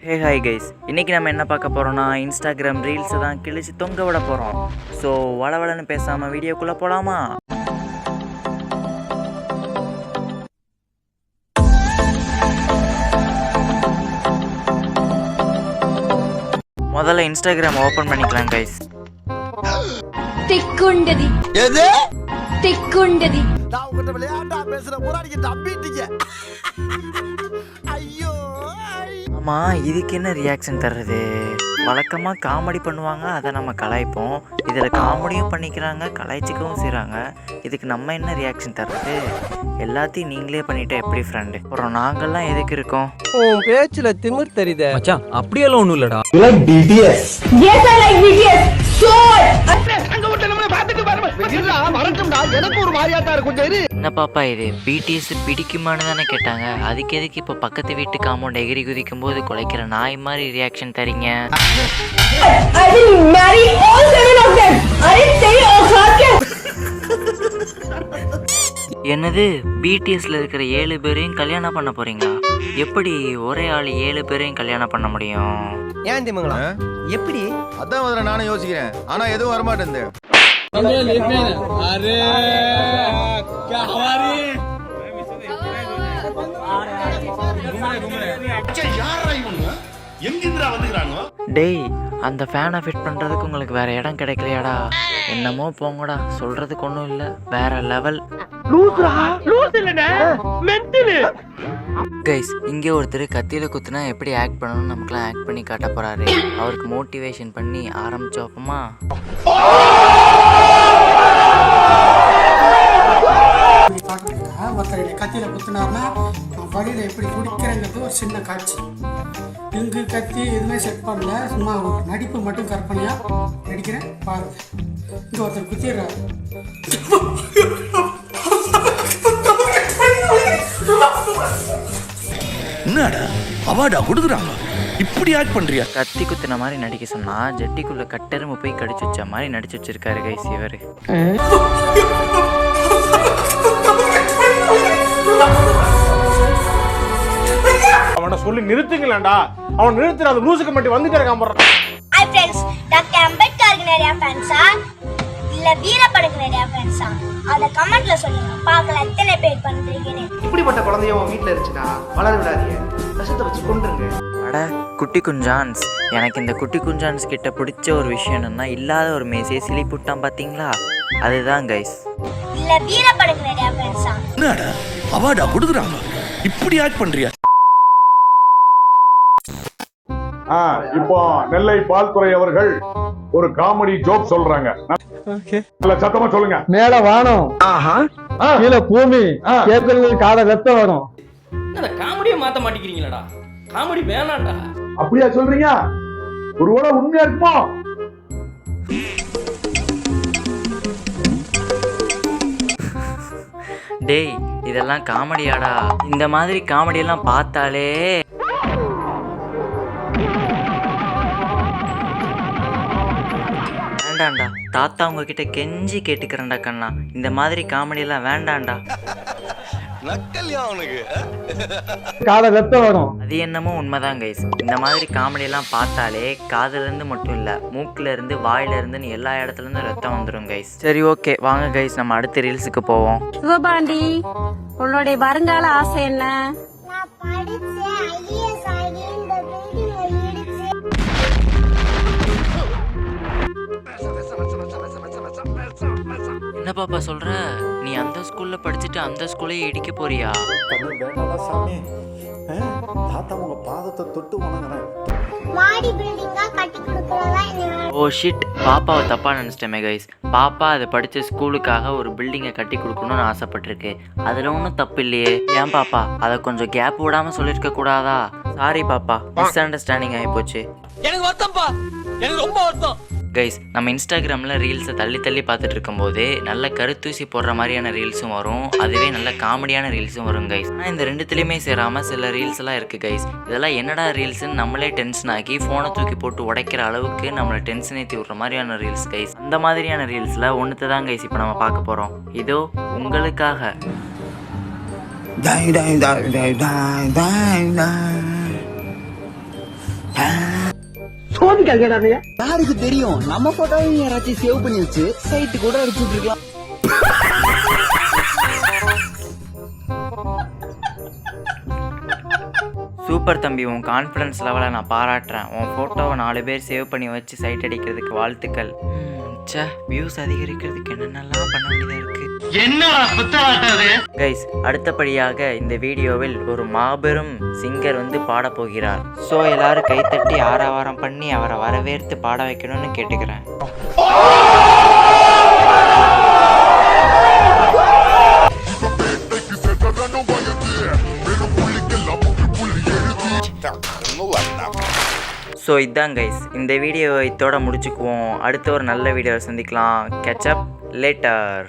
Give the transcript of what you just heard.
Hey hi guys, இன்றைக்கி நம்ம என்ன பார்க்க போகிறோன்னா இன்ஸ்டாகிராம் ரீல்ஸை தான் கிழிச்சு தொங்க விட போகிறோம். ஸோ வளவளன்னு பேசாமல் வீடியோக்குள்ளே போகலாமா? முதல்ல இன்ஸ்டாகிராம் ஓப்பன் பண்ணிக்கலாம் கைஸ். திக்குண்டதி எது திக்குண்டதி நான் உங்ககிட்ட விளையாட்டா பேசுற போராடிக்கு தம்பிட்டீங்க. ஐயோ ஆமாம், இதுக்கு என்ன ரியாக்ஷன் தர்றது? வழக்கமாக காமெடி பண்ணுவாங்க, அதை நம்ம கலாய்ப்போம். இதில் காமெடியும் பண்ணிக்கிறாங்க, கலாய்ச்சிக்கவும் செய்கிறாங்க. இதுக்கு நம்ம என்ன ரியாக்ஷன் தர்றது? எல்லாத்தையும் நீங்களே பண்ணிட்டா எப்படி ஃப்ரெண்டு? அப்புறம் நாங்கள்லாம் எதுக்கு இருக்கோம்? உன் பேச்சுல திமிர் தெரியுதே மச்சான். அப்படியெல்லாம் ஒண்ணும் இல்லடா. Yes, I like BTS. Sure. எனக்கு ஒரு மாதிரியாட்டா இருக்கும். என்ன பாப்பா இது? பிடிஎஸ் பிடிக்குமான்னு தானே கேட்டாங்க. அதுக்கு எதுக்கு இப்போ பக்கத்து வீட்டு காம்பவுண்ட் எகிரி குதிக்கும் போது குலைக்கிற நாய் மாதிரி ரியாக்ஷன் தரீங்க? I will marry all 7 of them. अरे तेरी औकात क्या? என்னது, பிடிஎஸ்ல இருக்கிற 7 பேரையும் கல்யாணம் பண்ண போறீங்களா? எப்படி ஒரே ஆள் 7 பேரையும் கல்யாணம் பண்ண முடியும்? ஏன் திமுங்களா எப்படி? அதான் முதல்ல நானும் யோசிக்கிறேன், ஆனா எதுவும் வரமாட்டேன். டேய், அந்த ஃபேனை ஃபிட் பண்றதுக்கு உங்களுக்கு வேற இடம் கிடைக்கலையாடா? என்னமோ போங்கடா, சொல்றதுக்கு ஒன்றும் இல்லை, வேற லெவல். கைஸ், இங்கே ஒருத்தர் கத்தியில குத்துனா எப்படி ஆக்ட் பண்ணணும்னு நமக்குலாம் ஆக்ட் பண்ணி காட்ட போறாரு. அவருக்கு மோட்டிவேஷன் பண்ணி ஆரம்பிச்சோப்பமா. ஒருத்தர் கத்தியில குத்துனாருன்னா வழியில எப்படி குடிக்கிறேங்கிறது ஒரு சின்ன காட்சி. இங்கு கத்தி எதுவுமே செட் பண்ணல, சும்மா நடிப்பு மட்டும் கற்பனையா நடிக்கிறேன் பாருங்க. இங்க ஒருத்தர் குத்திடுறாரு. என்னடா அவார்டா கொடுக்குறாங்க, இப்படி ஆக்ட் பண்றியா? கத்தி குத்துன மாதிரி நடிக்க சொன்னா ஜட்டிக்குள்ள கட்டெரும்பு போய் கடிச்சு வச்ச மாதிரி நடிச்சு வச்சிருக்காரு கைஸ் இவரு. அவனை சொல்லி நிறுத்துங்களேன்டா. அவன் நிறுத்துற அந்த லூசுக்கு மட்டும் வந்துட்டே இருக்கான் போறான். ஹாய் ஃப்ரெண்ட்ஸ், டாக்டர் அம்பேத்கருக்கு நிறைய ஃபேன்ஸா இல்ல வீரப்பனுக்கு நிறைய ஃபேன்ஸா? அத கமெண்ட்ல சொல்லுங்க, பார்க்கலாம் எத்தனை பேர் பண்றீங்கன்னு. இப்படிப்பட்ட குழந்தைய உன் வீட்டுல இருந்துச்சுன்னா வளர விடாதீங்க, விஷத்தை வச்சு கொண்டுருங்க. அட குட்டி குஞ்சான்ஸ், எனக்கு இந்த குட்டி குஞ்சான்ஸ் கிட்ட பிடிச்ச ஒரு விஷயம் என்னன்னா, இல்லாத ஒரு மேசையை சிலிப்புட்டான் பாத்தீங்களா, அதுதான் கைஸ். இல்ல வீரப்பனுக்கு நிறைய ஃபேன்ஸா? என்னடா அவார்டா கொடுக்குறாங்க, இப்படி ஆக்ட் பண்றியா? இப்போ நெல்லை பால்துறை அவர்கள் ஒரு காமெடி ஜோக் சொல்றாங்க. நல்ல சத்தமா சொல்லுங்க. மேல வானம், கீழே பூமி, கேட்கறது காத ரத்தம் வரும். காமெடியை மாத்த மாட்டேங்கிறீங்களா? காமெடி வேணாம்டா. அப்படியா சொல்றீங்க? ஒருவேளை உண்மையா இருக்குமோ? டேய், இதெல்லாம் காமெடியாடா? இந்த மாதிரி காமெடியெல்லாம் பார்த்தாலே வேண்டாண்டா. தாத்தா உங்ககிட்ட கெஞ்சி கேட்டுக்கிறேன்டா கண்ணா, இந்த மாதிரி காமெடியெல்லாம் வேண்டாண்டா. காத ரத்தம் வரும். அது என்னமோ உண்மைதான் கைஸ். இந்த மாதிரி காமெடியெல்லாம் பார்த்தாலே காதுல இருந்து மட்டும் இல்ல, மூக்குல இருந்து வாயில இருந்துன்னு எல்லா இடத்துல இருந்து ரத்தம் வந்துடும் கைஸ். சரி ஓகே, வாங்க கைஸ் நம்ம அடுத்த ரீல்ஸுக்கு போவோம். சிவபாண்டி, உன்னுடைய வருங்கால ஆசை என்ன? நான் படிச்சு ஐஏஎஸ் ஆகி இந்த பில்டிங் இடிச்சு. என்ன பாப்பா சொல்ற? நீ அந்த ஸ்கூல்ல படிச்சுட்டு அந்த ஸ்கூலையே இடிக்க போறியா? மாடி பில்டிங்கா கட்டி கொடுக்கறதா என்ன? ஓ ஷிட், பாப்பாவை தப்பா நினைச்சிட்டேமே கைஸ். பாப்பா அதை படிச்ச ஸ்கூலுக்காக ஒரு பில்டிங்கை கட்டி கொடுக்கணும்னு ஆசைப்பட்டிருக்கு. அதுல ஒன்றும் தப்பு இல்லையே. ஏன் பாப்பா அதை கொஞ்சம் கேப் விடாம சொல்லியிருக்க கூடாதா? சாரி பாப்பா, மிஸ் அண்டர்ஸ்டாண்டிங் ஆகி போச்சு. எனக்கு வருத்தம்ப்பா, எனக்கு ரொம்ப வருத்தம். கைஸ், நம்ம இன்ஸ்டாகிராமில் ரீல்ஸை தள்ளி தள்ளி பார்த்துட்டு இருக்கும்போது நல்ல கருத்தூசி போடுற மாதிரியான ரீல்ஸும் வரும், அதுவே நல்ல காமெடியான ரீல்ஸும் வரும் கைஸ். ஆனால் இந்த ரெண்டுத்துலேயுமே சேராமல் சில ரீல்ஸ் எல்லாம் இருக்குது கைஸ். இதெல்லாம் என்னடா ரீல்ஸுன்னு நம்மளே டென்ஷன் ஆகி ஃபோனை தூக்கி போட்டு உடைக்கிற அளவுக்கு நம்மளை டென்ஷன் ஏற்றி விட்ற மாதிரியான ரீல்ஸ் கைஸ். அந்த மாதிரியான ரீல்ஸில் ஒன்று தான் கைஸ் இப்போ நம்ம பார்க்க போகிறோம். இதோ உங்களுக்காக. யாருக்கு தெரியும் நம்ம போட்டோவையும் யாராச்சும் சேவ் பண்ணி வச்சு சைட்டு கூட அடிச்சுட்டு இருக்கலாம். சூப்பர் தம்பி, உன் கான்ஃபிடன்ஸ் லெவலை நான் பாராட்டுறேன். உன் ஃபோட்டோவை 4 பேர் சேவ் பண்ணி வச்சு சைட் அடிக்கிறதுக்கு வாழ்த்துக்கள். வியூஸ் அதிகரிக்கிறதுக்கு என்னென்னலாம் பண்ண வேண்டியதாக இருக்கு. கைஸ், அடுத்தபடியாக இந்த வீடியோவில் ஒரு மாபெரும் சிங்கர் வந்து பாட போகிறார். ஸோ எல்லாரும் கைத்தட்டி ஆரவாரம் பண்ணி அவரை வரவேற்று பாட வைக்கணும்னு கேட்டுக்கிறேன். ஸோ இதான் கைஸ், இந்த வீடியோவை இதோட முடிச்சுக்குவோம். அடுத்த ஒரு நல்ல வீடியோவை சந்திக்கலாம். Catch up later.